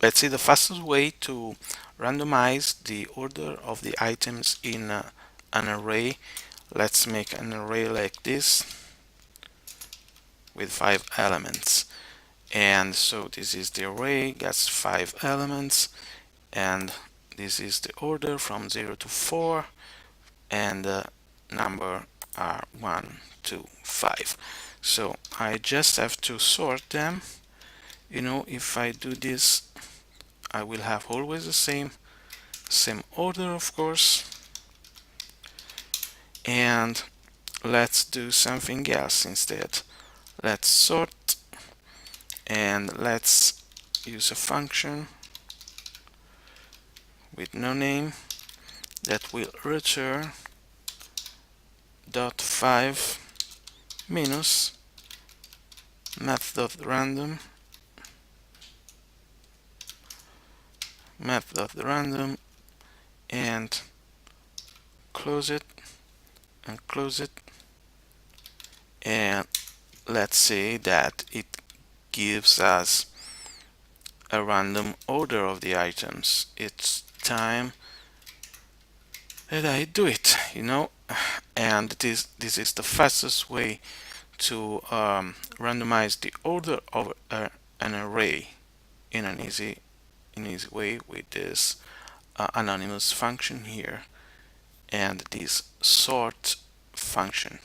let's see the fastest way to randomize the order of the items in an array. Let's make an array like this with 5 elements. And so this is the array, gets 5 elements, and this is the order from 0 to 4, and the number are 1, 2, 5. So I just have to sort them. If I do this, I will have always the same order, of course. And let's do something else instead. Let's sort, and let's use a function with no name that will return dot 5 minus math.random and close it and close it, and let's say that it gives us a random order of the items. It's time that I do it, and this is the fastest way to randomize the order of an array in an easy way with this anonymous function here and this sort function.